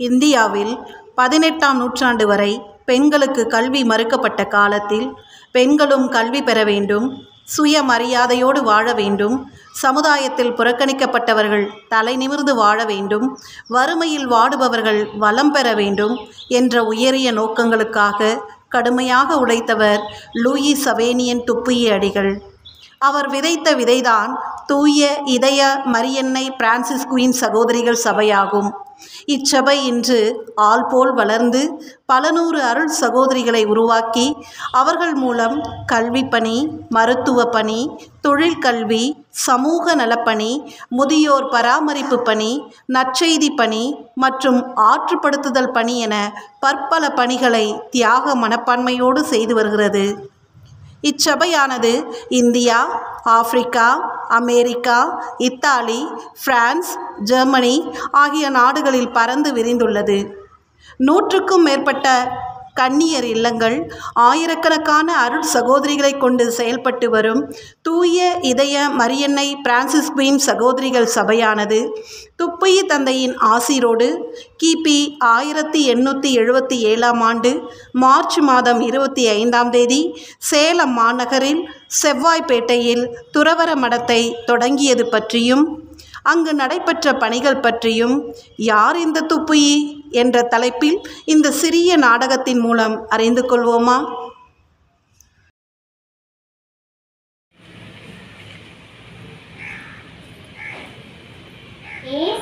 இந்தியாவில் 18ஆம் நூற்றாண்டு வரை பெண்களுக்கு கல்வி மறுக்கப்பட்ட காலத்தில் பெண்களும் கல்வி பெற வேண்டும், சுயமரியாதையோடு வாழ வேண்டும், சமுதாயத்தில் புறக்கணிக்கப்பட்டவர்கள் தலை நிமிர்ந்து வாழ வேண்டும், வறுமையில் வாடுபவர்கள் வளம் பெற வேண்டும் என்ற உயரிய நோக்கங்களுக்காக கடுமையாக உழைத்தவர் லூயி சவேனியன் துப்புயி அடிகள். அவர் விதைத்த விதைதான் தூய இதய மரியன்னை பிரான்சிஸ்குவின் சகோதரிகள் சபையாகும். இச்சபை இன்று ஆள் போல் வளர்ந்து பல நூறு அருள் சகோதரிகளை உருவாக்கி அவர்கள் மூலம் கல்வி பணி, மருத்துவ பணி, தொழிற்கல்வி, சமூக நலப்பணி, முதியோர் பராமரிப்பு பணி, நற்செய்தி பணி மற்றும் ஆற்றுப்படுத்துதல் பணி என பற்பல பணிகளை தியாக மனப்பான்மையோடு செய்து வருகிறது. இச்சபையானது India, Africa, America, Italy, France, Germany ஆகிய நாடுகளில் பரந்து விரிந்துள்ளது. 100க்கும் மேற்பட்ட கன்னியர் இல்லங்கள், ஆயிரக்கணக்கான அருள் சகோதரிகளை கொண்டு செயல்பட்டு வரும் தூய இதய மரியன்னை பிரான்சிஸ்குவின் சகோதரிகள் சபையானது துப்புயி தந்தையின் ஆசீரோடு கிபி 1877ஆம் ஆண்டு மார்ச் மாதம் 25ஆம் தேதி சேலம் மாநகரில் செவ்வாய்ப்பேட்டையில் துறவற மடத்தை தொடங்கியது பற்றியும் அங்கு நடைபெற்ற பணிகள் பற்றியும் யார் இந்த துப்புயி என்ற தலைப்பில் இந்த சிறிய நாடகத்தின் மூலம் அறிந்து கொள்வோமா?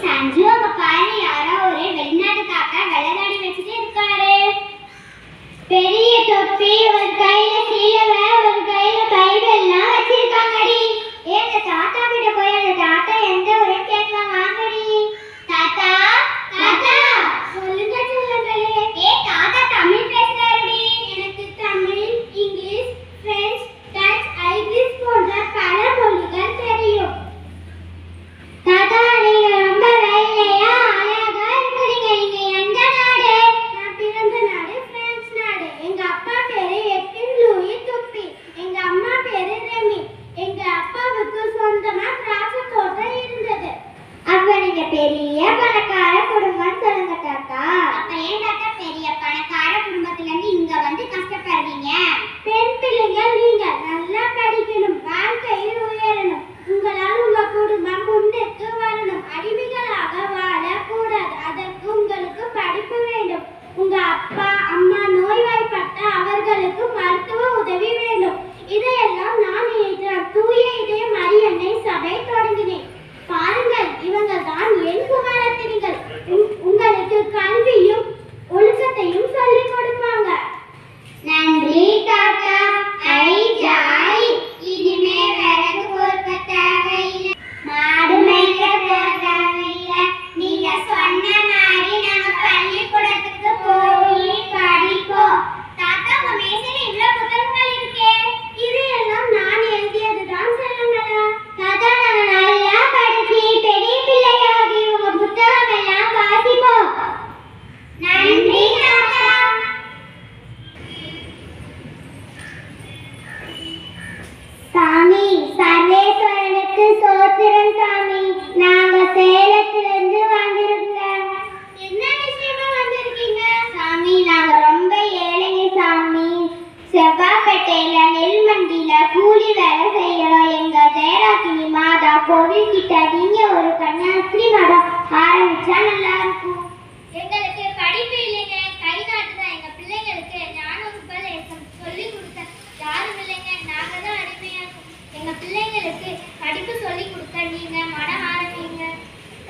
சஞ்சு, அங்க பாரு, யாரோ ஒரு வெளிநாட்டு தாத்தா வெள்ளதாடி வச்சுட்டு இருக்காரு. பெரிய தொப்பி, ஒரு கையில சீலவை, ஒரு கையில பைபிள் எல்லாம் வச்சிருக்காங்கடி. அந்த தாத்தா கிட்ட போய் அந்த தாத்தா எந்த ஊருன்னு கேட்கலாம், வாங்கடி. தாத்தா, தாத்தா, சொல்லுங்க சொல்லுங்களே. தாத்தா தமிழ் பேசுறாருடி. எனக்கு Tamil, English, French, touch, Irish போன்ற பல மொழிகள் தெரியும். தாத்தா, நீங்க ரொம்ப வெள்ளையா அழகா இருக்கிறீங்க. நீங்க எந்த நாடு? நான் பிறந்த நாடு பிரான்ஸ் நாடு. எங்க அப்பா பேரு எட்டின் லூயி துப்பி, எங்க அம்மா பேரு ரெமி. எங்க அப்பாவுக்கு சொந்தமா திராட்சை தோட்டம் இருந்தது. அப்ப நீங்க பெரிய பணக்கார குடும்பம் சொல்லுங்க தாத்தா. அப்ப ஏன் தாத்தா பெரிய பணக்கார குடும்பத்துல இருந்து இங்க வந்து கஷ்டப்படுறீங்க? பெண் பிள்ளைகள் நீங்க நல்லா படிக்கணும், வாழ்க்கையில் உயரணும், உங்களால் உங்க குடும்பம் முன்னுக்கு வரணும், அடிமைகளாக வாழக்கூடாது. அதற்கு உங்களுக்கு படிப்பு வேண்டும். உங்க அப்பா அம்மா நோய்வாய்ப்பட்ட அவர்களுக்கு மருத்துவ உதவி வேண்டும். இதையெல்லாம் நான் தூய இதய மரியன்னை சபை தொடங்கினேன். பாருங்கள், இவங்கள் தான் என் குமாரத்தினிகள். உங்களுக்கு கல்வியும் ஒழுக்கத்தையும் சொல்லிக் கொடுப்பாங்க. நன்றி தாத்தா. ஐ ஜாய். இனிமே விறகு பொறுக்க தேவையில்லை, மாடு மேய்க்க தேவையில்லை. நீங்க சொன்ன மாதிரி நாங்க பள்ளிக்கூடத்துக்கு போய் படிப்போம். தாத்தா, உங்க மேசையில இவ்வளவு புத்தகங்கள் இருக்கே, இது எல்லாம் நான் எழுதியதுதான் சொல்லுங்களா? தாத்தா, நாங்க நல்லா படிச்சு பெரிய பிள்ளையாகி உங்க புத்தகம் எல்லாம் வாசிப்போம். நன்றி தாத்தா. சாமி, சர்வேஸ்வரனுக்கு சோத்திரம் சாமி. நாங்க சேலத்திலிருந்து வந்திருக்கோம். என்ன விஷயமா வந்திருக்கீங்க? சாமி, நாங்க ரொம்ப ஏழைங்க சாமி. செவ்வாய்ப்பேட்டையில நெல் மண்டியில கூலி வேலை செய்யறோம். எங்க ஜெயராக்கினி மாதா கோவில் கிட்ட நீங்க ஒரு கன்னியாஸ்திரி மடம் ஆரம்பிச்சா நல்லா இருக்கும். எங்களுக்கு படிப்பு இல்லைங்க, கை நாட்டு தான். எங்க பிள்ளைங்களுக்கு ஞானம் உபதேசம் சொல்லி கொடுத்த யாரும் இல்லைங்க. நாங்க தான் அடிமையா இருக்கோம். எங்க பிள்ளைங்களுக்கு படிப்பு சொல்லி கொடுக்க நீங்க மடம் ஆரம்பிங்க.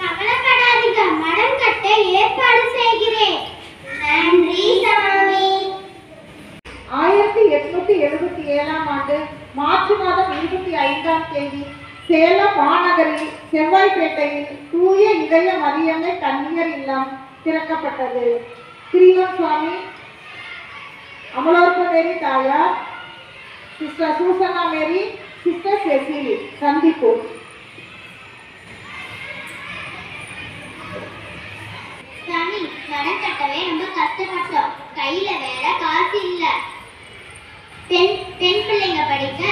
கவலைப்படாதீங்க, மடம் கட்ட ஏற்பாடு செய்கிறேன். நன்றி சாமி. 1877ஆம் ஆண்டு மார்ச் மாதம் 25ஆம் தேதி சேலம் மாநகரில் செவ்வாய்ப்பேட்டையில் தூய இதய மரியன்னை கன்னியர் இல்லம் திறக்கப்பட்டது. கிரீவன் சுவாமி, அமலோற்ப மேரி தாயார், சிஸ்டர் சூசனா மேரி, சிஸ்டர் செசிலி சந்திப்பு. சாமி, மடம் கட்டவே ரொம்ப கஷ்டப்பட்டோம். கையில வேற காசு இல்ல. பெண் பிள்ளைங்க படிக்க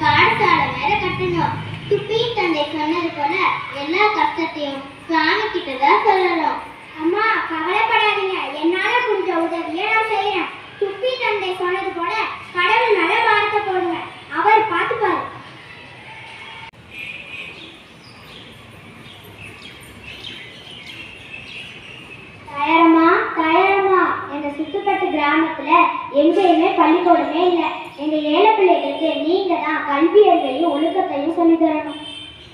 பாடசாலை வேற கட்டணும். துப்பி தந்தை சொன்னது போல எல்லா கஷ்டத்தையும் சாமி கிட்டதான் சொல்லணும். அம்மா, கவலைப்படாதீங்க. நீங்க சொன்னது போல கடவுள் மேல பாரத்தை போடுங்க, அவர் பார்த்துப்பாரு. தயாரமா எங்க சுத்துப்பட்டு கிராமத்துல எங்கேயுமே பள்ளிக்கூடமே இல்லை. எங்க ஏழை பிள்ளைகளுக்கு நீங்க தான் கல்வி அறிவையும் ஒழுக்கத்தையும் சொல்லித் தரணும்.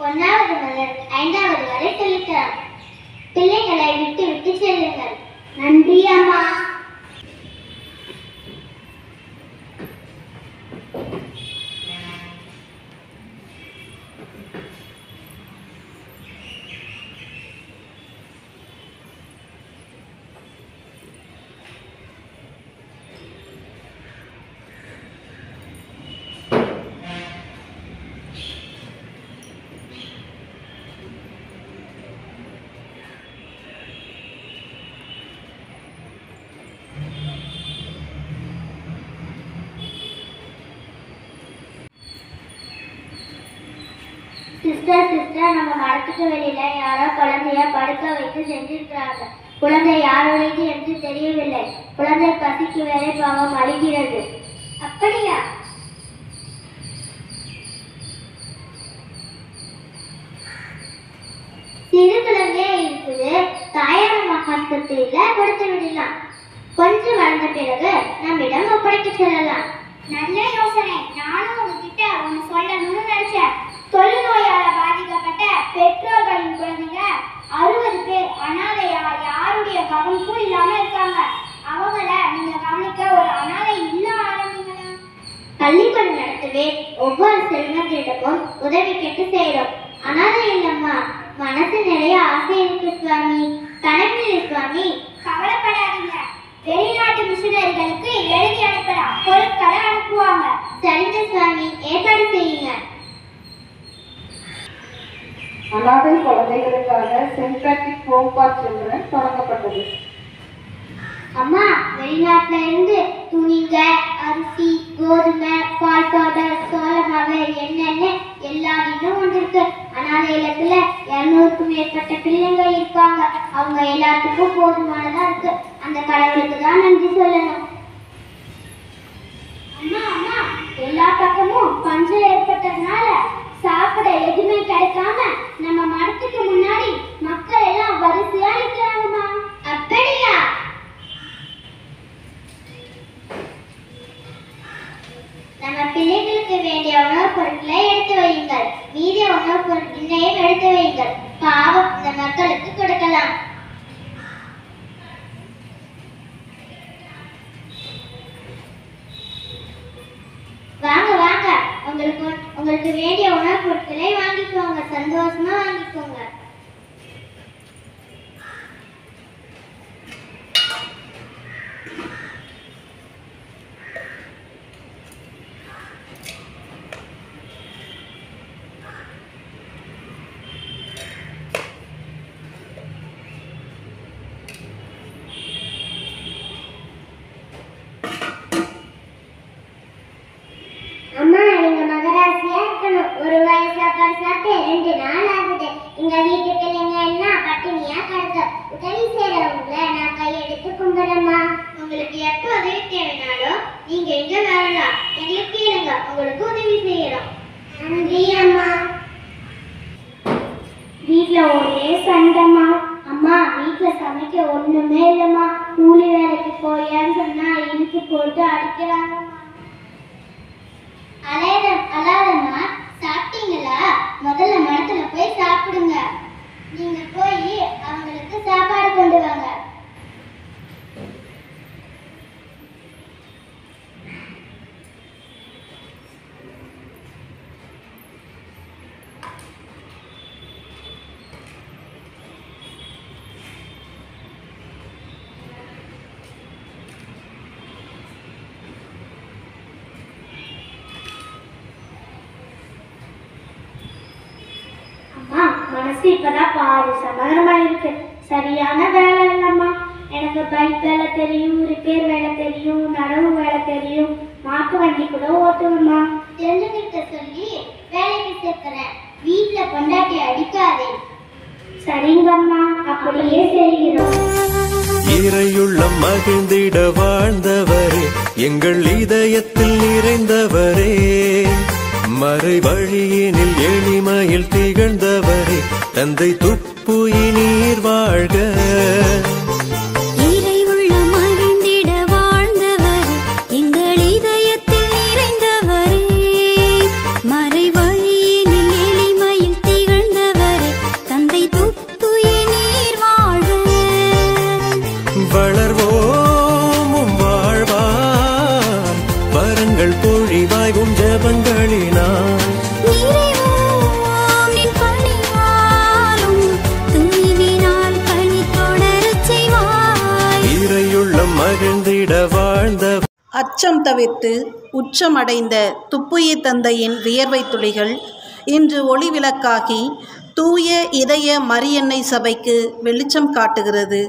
1வது முதல் 5வது வரை சொல்லித்தரணும். பிள்ளைகளை விட்டு விட்டு செல்லுங்கள். நன்றி அம்மா. சிஸ்டர் நம்ம மரத்துக்கு வெளியில யாரோ குழந்தைய படுக்க வைத்து சென்றிருக்கிறாங்க. குழந்தை யாருடையது என்று தெரியவில்லை. குழந்தை பசிக்கு வேலை பாவம் அழுகிறது. அப்படியா? சிறு குழந்தையா இருக்குது. தாயார் ஆஸ்பத்திரியில கொடுத்து விடலாம். கொஞ்சம் வளர்ந்த பிறகு நம்மிடம் ஒப்படைக்க சொல்லலாம். நல்ல யோசனை. நானும் உங்ககிட்ட ஒன்று சொல்லணும்னு நினைச்சேன். தொழுநோயால பாதிக்கப்பட்ட பெற்றோர்களின் குழந்தைங்க 60 பேர் அனாதையா யாருடைய கவனிப்பும் இல்லாம இருக்காங்க. அவங்கள நீங்க கவனிக்க ஒரு அனாதை இல்ல ஆரம்பிங்களா? பள்ளிக்கூடம் நடத்தவே ஒவ்வொரு செல்வத்திடமும் உதவி கேட்டு செய்யறோம். அனாதை இல்லம்மா, மனசு நிறைய ஆசை இருக்கு சுவாமி. கணக்கில் சுவாமி. கவலைப்படாதீங்க, வெளிநாட்டு மிஷனரிகளுக்கு எழுதி அனுப்பலாம். பொருட்களை அனுப்புவாங்க. சரிங்க சுவாமி, ஏற்பாடு செய்யுங்க. அனாதை குழந்தைகளுக்காக Saint Patrick home for children தொடங்கப்பட்டது. அம்மா, வெளிநாட்டுல இருந்து துணிங்க, அரிசி, கோதுமை, பால் பவுடர், சோள மாவு, எண்ணெய் எல்லாத்தையும் வந்திருக்கு. அனாதை இல்லத்துல 200க்கும் மேற்பட்ட பிள்ளைங்க இருக்காங்க. அவங்க எல்லாத்துக்கும் போதுமானதா இருக்கு. அந்த கடவுளுக்கு தான் நன்றி சொல்லணும். அம்மா, எல்லா பக்கமும் பஞ்சம் ஏற்பட்டதுனால சாப்பிட எதுவுமே கிடைக்காம நம்ம மரத்துக்கு முன்னாடி மக்கள் எல்லாம் வரிசையா நிற்கிறாங்கம்மா. அப்படியா? நம்ம பிள்ளைகளுக்கு வேண்டிய உணவுப் பொருட்களை எடுத்து வையுங்கள். மீதி உணவுப் பொருட்களையும் எடுத்து வையுங்கள். பாவம், இந்த மக்களுக்கு கொடுக்கலாம். வாங்க, உங்களுக்கு வேண்டிய உணவுப் பொருட்களை வாங்கிக்கோங்க. சந்தோஷமா வாங்கிக்கோங்க. அம்மா, நீங்க மகராசியா இருக்கணும். ஒரு வாய் சாப்பாடு சாப்பிட்டு 2 நாள் ஆகுது. எங்க வீட்டு பிள்ளைங்க எல்லாம் பட்டினியா கிடக்க. உதவி செய்யறவங்கள நான் கையெடுத்து கும்பிடுறேம்மா. உங்களுக்கு எப்போ உதவி தேவைனாலும் நீங்க எங்க வரலாம். எங்களுக்கு கேளுங்க, உங்களுக்கு உதவி செய்யறோம். நன்றி அம்மா. வீட்டுல ஒரே சண்டைமா. அம்மா, வீட்டுல சமைக்க ஒண்ணுமே இல்லம்மா. கூலி வேலைக்கு போயான்னு சொன்னா இழுத்து போட்டு அடிக்கிறாங்கம்மா. அலாதம்மா, சாப்பிட்டீங்களா? முதல்ல மரத்துல போய் சாப்பிடுங்க. நீங்க போய் அவங்களுக்கு சாப்பாடு கொண்டு வாங்க. மனசு இப்பதான் பாரு சமாதானமா இருக்கு. சரியான வேலை இல்லம்மா. எனக்கு பைக் வேலை தெரியும், ரிப்பேர் வேலை தெரியும், நடவு வேலை தெரியும், மாட்டு வண்டி கூட ஓட்டுவேம்மா. தெரிஞ்சுக்கிட்ட சொல்லி வேலைக்கு சேர்க்கிறேன். வீட்டுல பொண்டாட்டி அடிக்காதே. சரிங்கம்மா, அப்படியே செய்கிறோம். இறையுள்ள மகிழ்ந்திட வாழ்ந்தவரே எங்கள் இதயத்தில் நிறைந்தவரே, மறை வழியினில் எளிமையில் திகழ்ந்தவரே, தந்தை துப்புயி நீர் வாழ்க. வளர்வோமும் வாழ்வார் வரங்கள் பொழிவாய்வும் ஜபங்களினால் இறையுள்ளம் மகிழ்ந்திட வாழ்ந்த அச்சம் தவிர்த்து உச்சமடைந்த துப்புயி தந்தையின் வியர்வை துளிகள் இன்று ஒளிவிளக்காகி தூய இதய மரியன்னை சபைக்கு வெளிச்சம் காட்டுகிறது.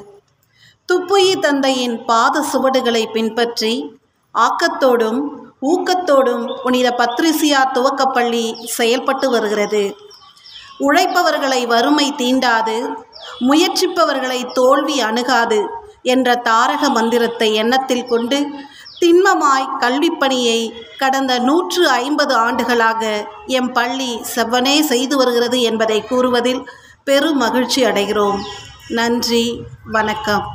துப்புயி தந்தையின் பாத சுவடுகளை பின்பற்றி ஆக்கத்தோடும் ஊக்கத்தோடும் புனித பத்ரிசியா துவக்கப்பள்ளி செயல்பட்டு வருகிறது. உழைப்பவர்களை வறுமை தீண்டாது, முயற்சிப்பவர்களை தோல்வி அணுகாது என்ற தாரக மந்திரத்தை எண்ணத்தில் கொண்டு திண்மமாய் கல்விப்பணியை கடந்த 150 ஆண்டுகளாக எம் பள்ளி செவ்வனே செய்து வருகிறது என்பதை கூறுவதில் பெரும் மகிழ்ச்சி அடைகிறோம். நன்றி, வணக்கம்.